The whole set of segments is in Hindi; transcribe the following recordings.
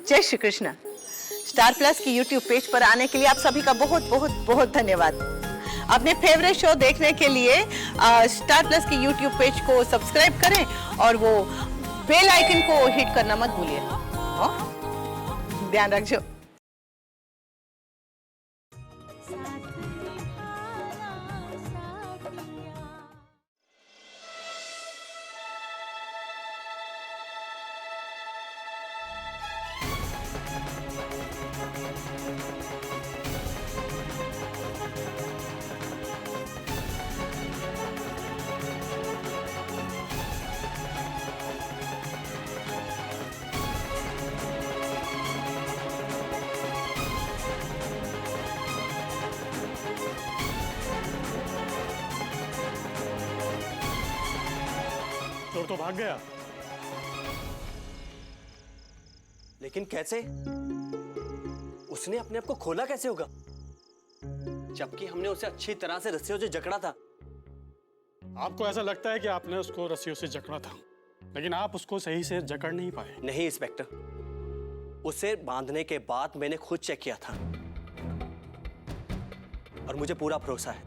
जय श्री कृष्ण। स्टार प्लस की यूट्यूब पेज पर आने के लिए आप सभी का बहुत बहुत बहुत धन्यवाद। अपने फेवरेट शो देखने के लिए स्टार प्लस की यूट्यूब पेज को सब्सक्राइब करें और वो बेल आइकन को हिट करना मत भूलिए। ध्यान रखिए। चोर तो भाग गया, लेकिन कैसे? उसने अपने आप को खोला कैसे होगा, जबकि हमने उसे अच्छी तरह से रस्सियों से जकड़ा था। आपको ऐसा लगता है कि आपने उसको रस्सियों से जकड़ा था, लेकिन आप उसको सही से जकड़ नहीं पाए। नहीं इंस्पेक्टर, उसे बांधने के बाद मैंने खुद चेक किया था और मुझे पूरा भरोसा है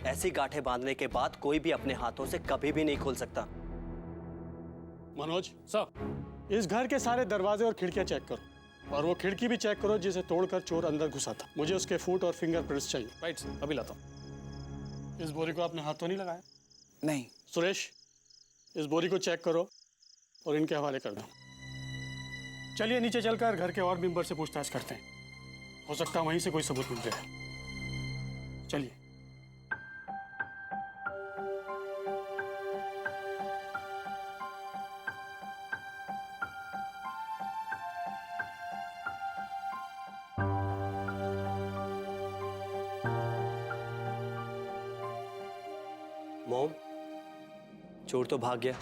ऐसी गांठें बांधने के बाद कोई भी अपने हाथों से कभी भी नहीं खोल सकता। मनोज सर, इस घर के सारे दरवाजे और खिड़कियां चेक करो और वो खिड़की भी चेक करो जिसे तोड़कर चोर अंदर घुसा था। मुझे उसके फुट और फिंगरप्रिंट्स चाहिए। राइट सर, अभी लाता हूँ। इस बोरी को आपने हाथ तो नहीं लगाया? नहीं। सुरेश, इस बोरी को चेक करो और इनके हवाले कर दो। चलिए नीचे चलकर घर के और मेंबर से पूछताछ करते हैं, हो सकता है वहीं से कोई सबूत मिल जाए। चलिए। मॉम, चोर तो भाग गया।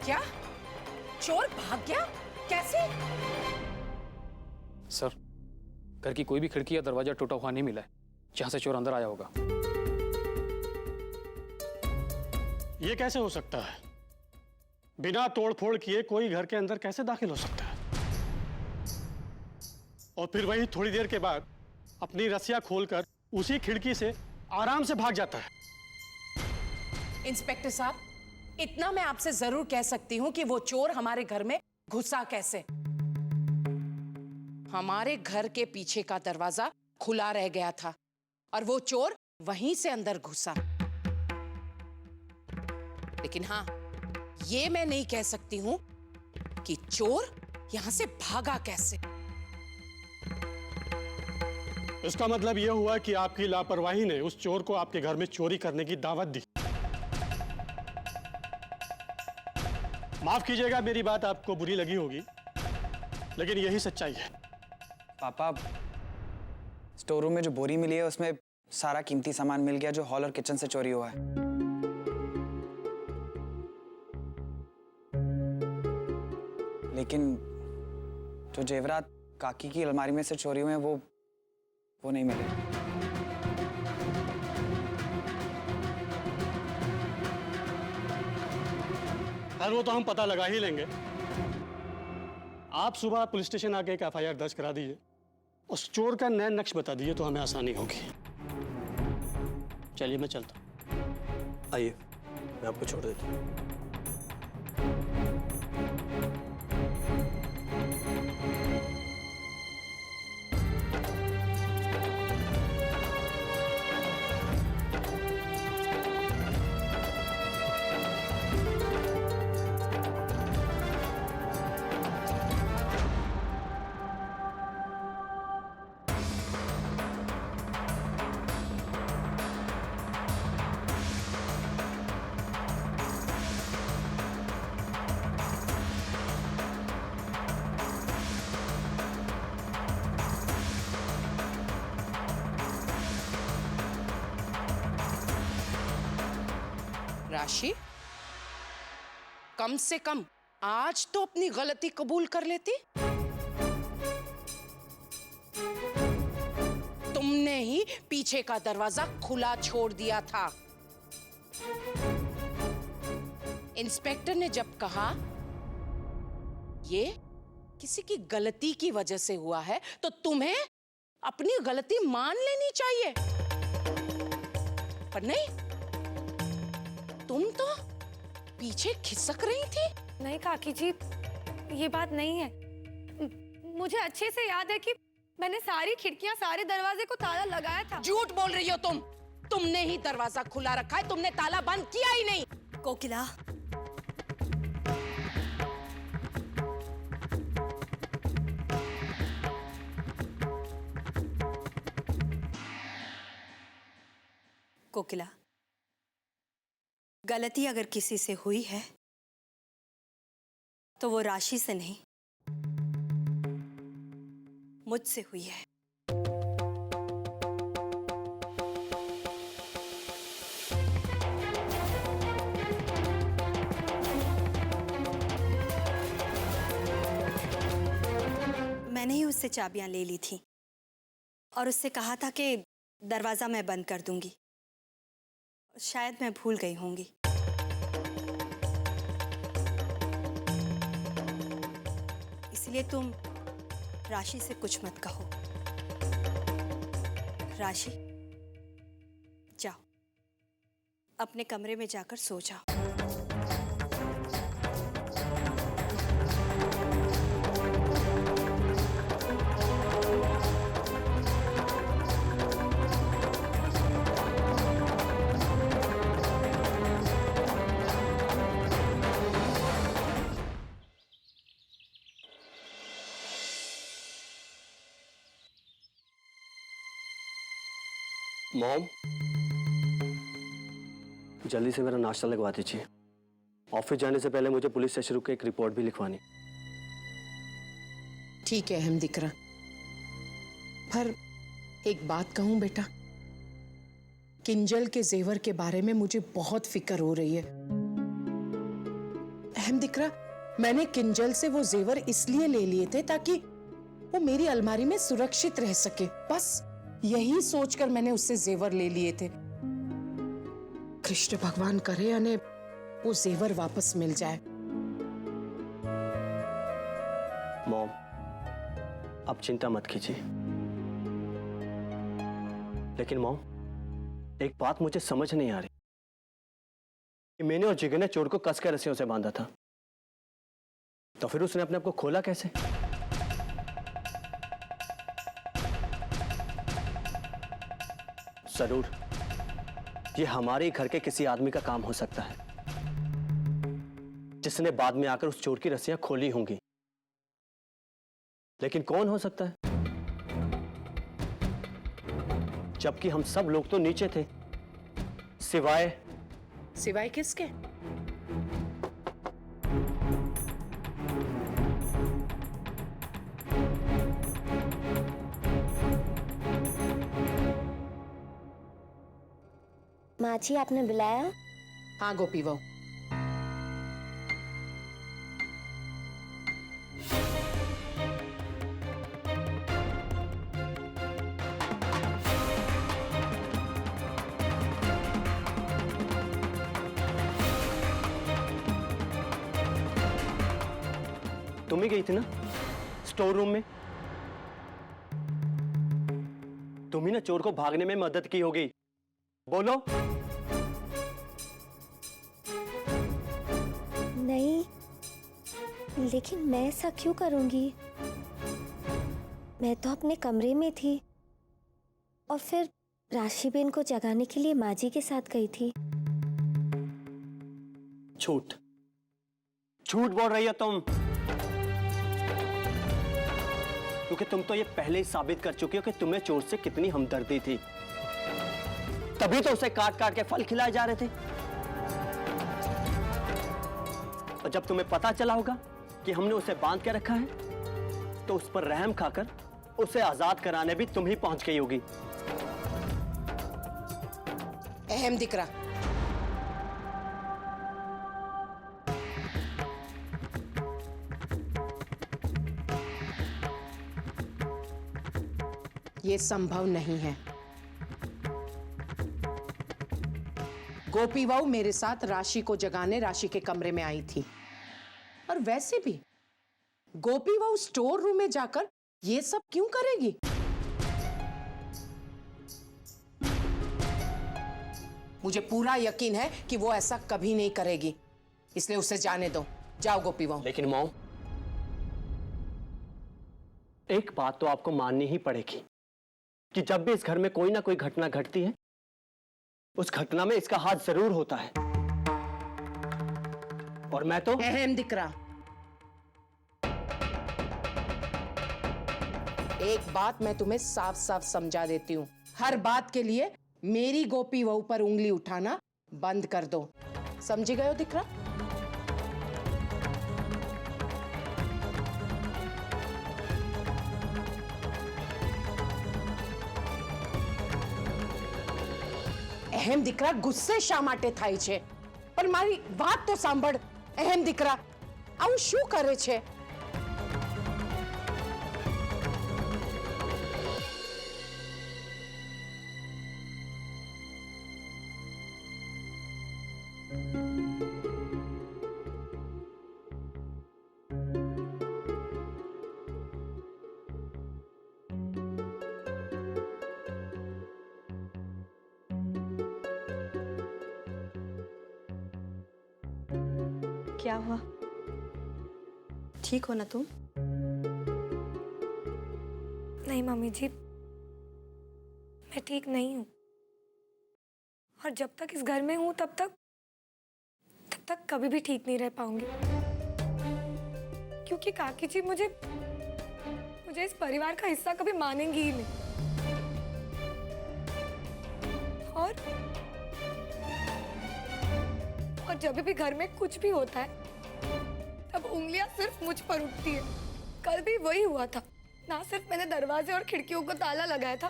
क्या? चोर भाग गया? कैसे? सर, घर की कोई भी खिड़की या दरवाजा टूटा हुआ नहीं मिला है जहां से चोर अंदर आया होगा। ये कैसे हो सकता है? बिना तोड़फोड़ किए कोई घर के अंदर कैसे दाखिल हो सकता है? और फिर वही थोड़ी देर के बाद अपनी रस्सियां खोलकर उसी खिड़की से आराम से भाग जाता है। इंस्पेक्टर साहब, इतना मैं आपसे जरूर कह सकती हूँ कि वो चोर हमारे घर में घुसा कैसे। हमारे घर के पीछे का दरवाजा खुला रह गया था और वो चोर वहीं से अंदर घुसा। लेकिन हाँ, ये मैं नहीं कह सकती हूं कि चोर यहां से भागा कैसे। इसका मतलब यह हुआ कि आपकी लापरवाही ने उस चोर को आपके घर में चोरी करने की दावत दी। माफ कीजिएगा, मेरी बात आपको बुरी लगी होगी, लेकिन यही सच्चाई है। पापा, स्टोर रूम में जो बोरी मिली है उसमें सारा कीमती सामान मिल गया जो हॉल और किचन से चोरी हुआ है। लेकिन जो जेवरात काकी की अलमारी में से चोरी हुए हैं वो नहीं मिले। खैर वो तो हम पता लगा ही लेंगे। आप सुबह पुलिस स्टेशन आके एक एफआईआर दर्ज करा दीजिए, उस चोर का नया नक्श बता दीजिए तो हमें आसानी होगी। चलिए मैं चलता हूँ। आइए, मैं आपको छोड़ देता हूँ। राशि, कम से कम आज तो अपनी गलती कबूल कर लेती। तुमने तुमने ही पीछे का दरवाजा खुला छोड़ दिया था। इंस्पेक्टर ने जब कहा ये किसी की गलती की वजह से हुआ है, तो तुम्हें अपनी गलती मान लेनी चाहिए। पर नहीं, तुम तो पीछे खिसक रही थी। नहीं काकी जी, ये बात नहीं है। मुझे अच्छे से याद है कि मैंने सारी खिड़कियां, सारे दरवाजे को ताला लगाया था। झूठ बोल रही हो तुम। तुमने ही दरवाजा खुला रखा है, तुमने ताला बंद किया ही नहीं। कोकिला, कोकिला, गलती अगर किसी से हुई है तो वो राशि से नहीं, मुझसे हुई है। मैंने ही उससे चाबियां ले ली थी और उससे कहा था कि दरवाजा मैं बंद कर दूंगी। शायद मैं भूल गई होंगी। इसलिए तुम राशि से कुछ मत कहो। राशि, जाओ अपने कमरे में जाकर सो जाओ। मॉम, जल्दी से मेरा नाश्ता लगवा दीजिए। ऑफिस जाने से पहले मुझे पुलिस स्टेशन रुक के एक रिपोर्ट भी लिखवानी। ठीक है अहमदिकरा, पर एक बात कहूं बेटा, किंजल के जेवर के बारे में मुझे बहुत फिक्र हो रही है। अहमदिकरा, मैंने किंजल से वो जेवर इसलिए ले लिए थे ताकि वो मेरी अलमारी में सुरक्षित रह सके। बस यही सोचकर मैंने उससे जेवर ले लिए थे। कृष्ण भगवान करे यानी वो जेवर वापस मिल जाए। मॉम, अब चिंता मत कीजिए। लेकिन मॉम, एक बात मुझे समझ नहीं आ रही कि मैंने और जिगर ने चोर को कसकर रस्सियों से बांधा था, तो फिर उसने अपने आप को खोला कैसे? जरूर ये हमारे घर के किसी आदमी का काम हो सकता है, जिसने बाद में आकर उस चोर की रस्सियां खोली होंगी। लेकिन कौन हो सकता है? जबकि हम सब लोग तो नीचे थे, सिवाय किसके? माँ जी, आपने बुलाया? हाँ गोपी बहू। तुम ही गई थी ना स्टोर रूम में? तुम ही ना चोर को भागने में मदद की होगी। बोलो। नहीं, लेकिन मैं ऐसा क्यों करूंगी? मैं तो अपने कमरे में थी और फिर राशि बेन को जगाने के लिए माँ जी के साथ गई थी। झूठ झूठ बोल रही हो तुम, क्योंकि तुम तो ये पहले ही साबित कर चुकी हो कि तुम्हें चोर से कितनी हमदर्दी थी। तभी तो उसे काट काट के फल खिलाए जा रहे थे। और जब तुम्हें पता चला होगा कि हमने उसे बांध के रखा है, तो उस पर रहम खाकर उसे आजाद कराने भी तुम ही पहुंच गई होगी। अहमदिकरा, ये संभव नहीं है। गोपी बहू मेरे साथ राशि को जगाने राशि के कमरे में आई थी। और वैसे भी गोपी बहू स्टोर रूम में जाकर ये सब क्यों करेगी? मुझे पूरा यकीन है कि वो ऐसा कभी नहीं करेगी, इसलिए उसे जाने दो। जाओ गोपी बहू। लेकिन मॉम, एक बात तो आपको माननी ही पड़ेगी कि जब भी इस घर में कोई ना कोई घटना घटती है, उस घटना में इसका हाथ जरूर होता है। और मैं तो अहम दिख रहा। एक बात मैं तुम्हें साफ साफ समझा देती हूँ, हर बात के लिए मेरी गोपी बहू पर उंगली उठाना बंद कर दो। समझी गए हो दिख रहा? અહેમ દીકરા ગુસ્સે શા માટે થાય છે? પણ મારી વાત તો સાંભળ. અહેમ દીકરા આવું શું કરે છે? क्या हुआ? ठीक हो ना तुम? नहीं मम्मी जी, मैं ठीक नहीं हूँ। और जब तक इस घर में हूँ तब तक कभी भी ठीक नहीं रह पाऊंगी, क्योंकि काकी जी मुझे इस परिवार का हिस्सा कभी मानेंगी ही नहीं। और जब भी घर में कुछ भी होता है तब उंगलियां सिर्फ मुझ पर उठती है। कल भी वही हुआ था। ना सिर्फ मैंने दरवाजे और खिड़कियों को ताला लगाया था,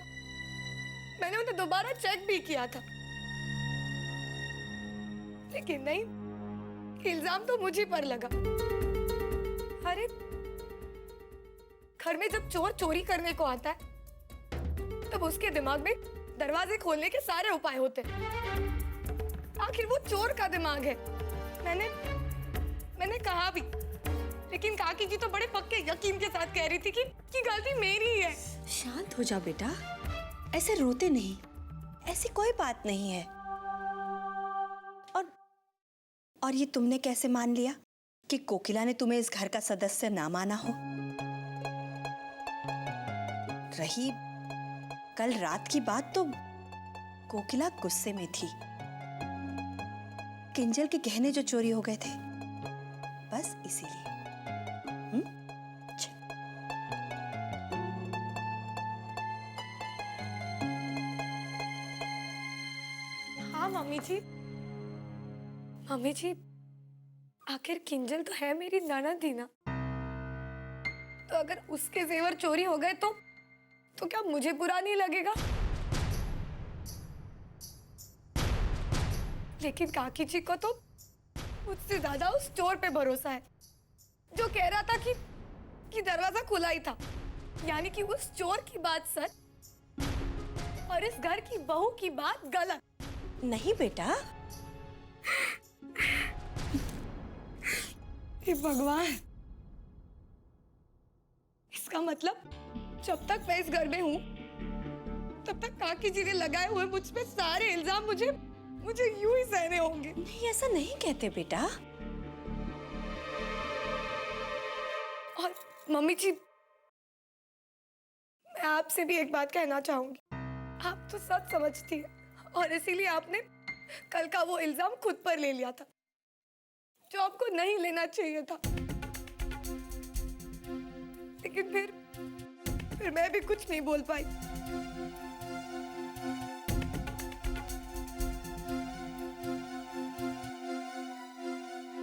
मैंने उन्हें दोबारा चेक भी किया था, लेकिन नहीं, इल्जाम तो मुझी पर लगा। अरे घर में जब चोर चोरी करने को आता है तब उसके दिमाग में दरवाजे खोलने के सारे उपाय होते हैं। आखिर वो चोर का दिमाग है। मैंने कहा भी, लेकिन काकी जी तो बड़े पक्के यकीन के साथ कह रही थी कि गलती मेरी ही है। शांत हो जाओ बेटा, ऐसे रोते नहीं, ऐसी कोई बात नहीं है। और ये तुमने कैसे मान लिया कि कोकिला ने तुम्हें इस घर का सदस्य ना माना हो? रही कल रात की बात, तो कोकिला गुस्से में थी। किंजल के गहने जो चोरी हो गए थे, बस इसीलिए। हाँ मम्मी जी, आखिर किंजल तो है मेरी ननद ही ना। तो अगर उसके जेवर चोरी हो गए तो क्या मुझे बुरा नहीं लगेगा? लेकिन काकी जी को तो मुझसे ज्यादा उस चोर पे भरोसा है, जो कह रहा था कि दरवाजा खुला ही था। यानी कि उस चोर की बात सच और इस घर की बहू की बात गलत। नहीं बेटा, हे भगवान, इसका मतलब जब तक मैं इस घर में हूं तब तक काकी जी ने लगाए हुए मुझ पे सारे इल्जाम मुझे यूं ही सहने होंगे। नहीं, ऐसा नहीं कहते बेटा। और मम्मी जी, मैं आपसे भी एक बात कहना चाहूंगी। आप तो सच समझती हैं और इसीलिए आपने कल का वो इल्जाम खुद पर ले लिया था, जो आपको नहीं लेना चाहिए था। लेकिन फिर मैं भी कुछ नहीं बोल पाई।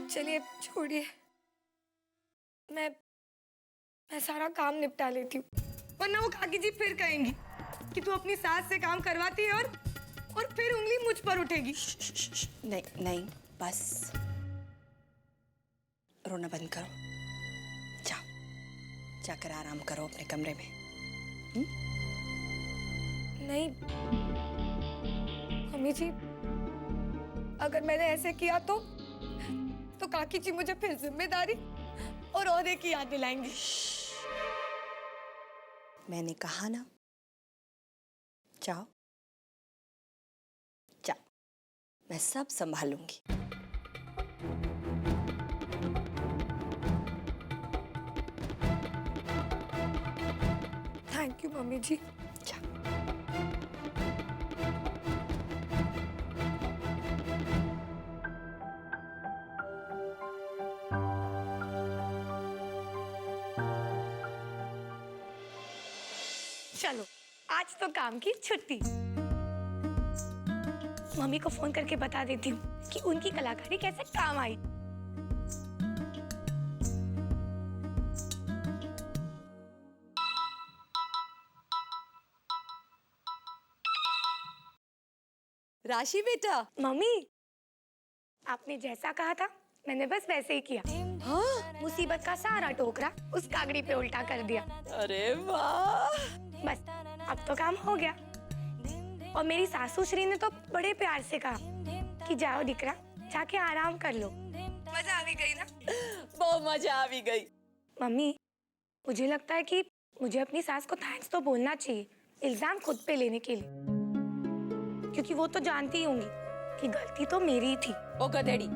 चलिए छोड़िए, मैं सारा काम निपटा लेती हूँ, वरना वो काकी जी फिर कहेंगी कि तू अपनी सास से काम करवाती है और फिर उंगली मुझ पर उठेगी। नहीं नहीं, बस रोना बंद करो, जाकर आराम करो अपने कमरे में। नहीं मम्मी जी, अगर मैंने ऐसे किया तो काकी जी मुझे फिर जिम्मेदारी और ओहदे की याद दिलाएंगी। मैंने कहा ना, जाओ जाओ, मैं सब संभालूंगी। थैंक यू मम्मी जी। जाओ। चलो आज तो काम की छुट्टी। मम्मी को फोन करके बता देती हूँ कि उनकी कलाकारी कैसे काम आई। राशि बेटा। मम्मी, आपने जैसा कहा था मैंने बस वैसे ही किया। हाँ? मुसीबत का सारा टोकरा उस कागड़ी पे उल्टा कर दिया। अरे वाह। बस अब तो काम हो गया। और मेरी सासू श्री ने तो बड़े प्यार से कहा कि जाओ दिकरा, जाके आराम कर लो। मजा आ भी गई ना? बहुत मजा आ भी गई। मम्मी, मुझे लगता है कि मुझे अपनी सास को थैंक्स तो बोलना चाहिए, इल्जाम खुद पे लेने के लिए, क्योंकि वो तो जानती ही होंगी कि गलती तो मेरी थी। ओ गधेड़ी,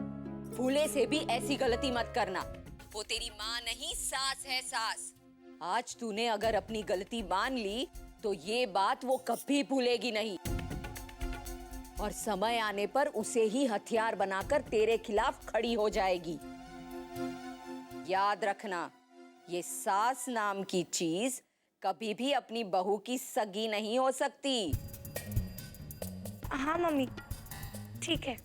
फूले से भी ऐसी गलती मत करना। वो तेरी माँ नहीं, सास है, सास। आज तूने अगर अपनी गलती मान ली तो ये बात वो कभी भूलेगी नहीं, और समय आने पर उसे ही हथियार बनाकर तेरे खिलाफ खड़ी हो जाएगी। याद रखना, ये सास नाम की चीज कभी भी अपनी बहू की सगी नहीं हो सकती। हाँ मम्मी, ठीक है।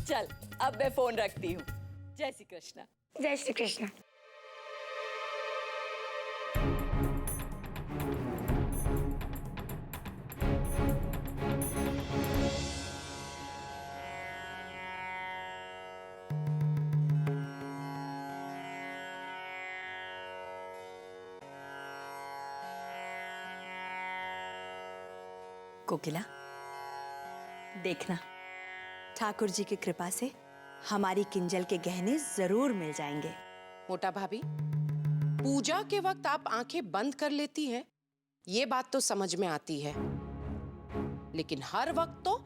चल अब मैं फोन रखती हूँ। जय श्री कृष्ण। जय श्री कृष्ण। कोकिला, देखना, ठाकुर जी की कृपा से हमारी किंजल के गहने जरूर मिल जाएंगे। मोटा भाभी, पूजा के वक्त आप आंखें बंद कर लेती हैं, ये बात तो समझ में आती है, लेकिन हर वक्त तो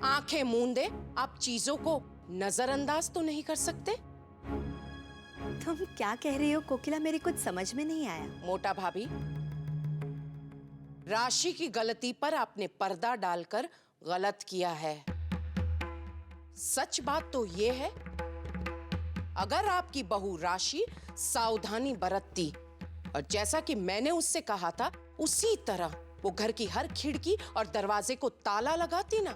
आंखें मूंदे आप चीजों को नजरअंदाज तो नहीं कर सकते। तुम क्या कह रही हो कोकिला, मेरी कुछ समझ में नहीं आया। मोटा भाभी, राशि की गलती पर आपने पर्दा डालकर गलत किया है। सच बात तो ये है, अगर आपकी बहू राशि सावधानी बरतती और जैसा कि मैंने उससे कहा था उसी तरह वो घर की हर खिड़की और दरवाजे को ताला लगाती ना,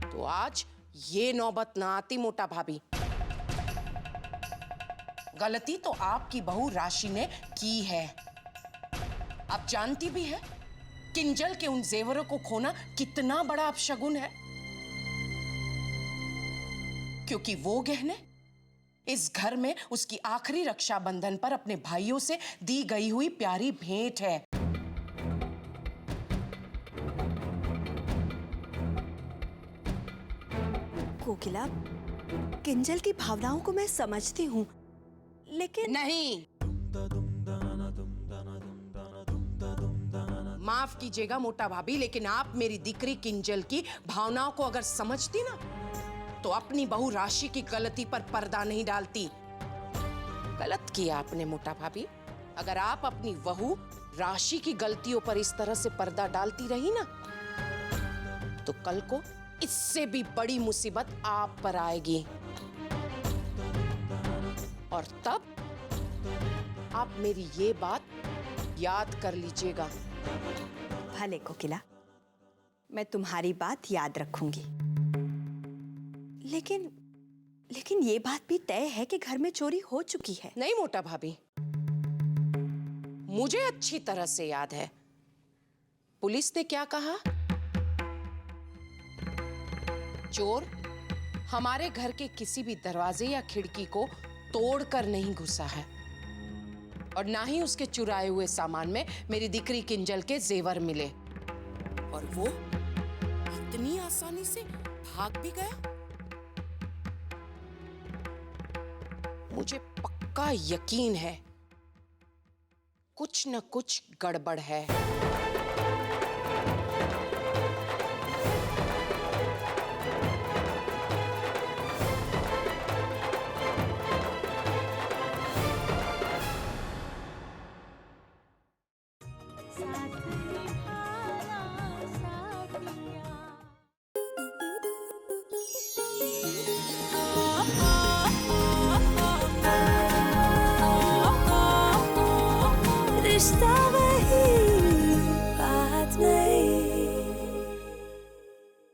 तो आज ये नौबत ना आती। मोटा भाभी, गलती तो आपकी बहू राशि ने की है। आप जानती भी है किंजल के उन जेवरों को खोना कितना बड़ा अपशगुन है, क्योंकि वो गहने इस घर में उसकी आखिरी रक्षाबंधन पर अपने भाइयों से दी गई हुई प्यारी भेंट है। कोकिला, किंजल की भावनाओं को मैं समझती हूँ, लेकिन नहीं, माफ कीजिएगा मोटा भाभी, लेकिन आप मेरी दिकरी किंजल की भावनाओं को अगर समझती ना तो अपनी बहू राशि की गलती पर पर्दा नहीं डालती। गलत किया आपने मोटा भाभी। अगर आप अपनी बहू राशि की गलतियों पर इस तरह से पर्दा डालती रही ना, तो कल को इससे भी बड़ी मुसीबत आप पर आएगी, और तब आप मेरी ये बात याद कर लीजिएगा। भले कोकिला, मैं तुम्हारी बात याद रखूंगी, लेकिन ये बात भी तय है कि घर में चोरी हो चुकी है। नहीं मोटा भाभी, मुझे अच्छी तरह से याद है पुलिस ने क्या कहा। चोर हमारे घर के किसी भी दरवाजे या खिड़की को तोड़कर नहीं घुसा है, और ना ही उसके चुराए हुए सामान में मेरी दिकरी किंजल के जेवर मिले, और वो इतनी आसानी से भाग भी गया। मुझे पक्का यकीन है कुछ न कुछ गड़बड़ है। रिश्ता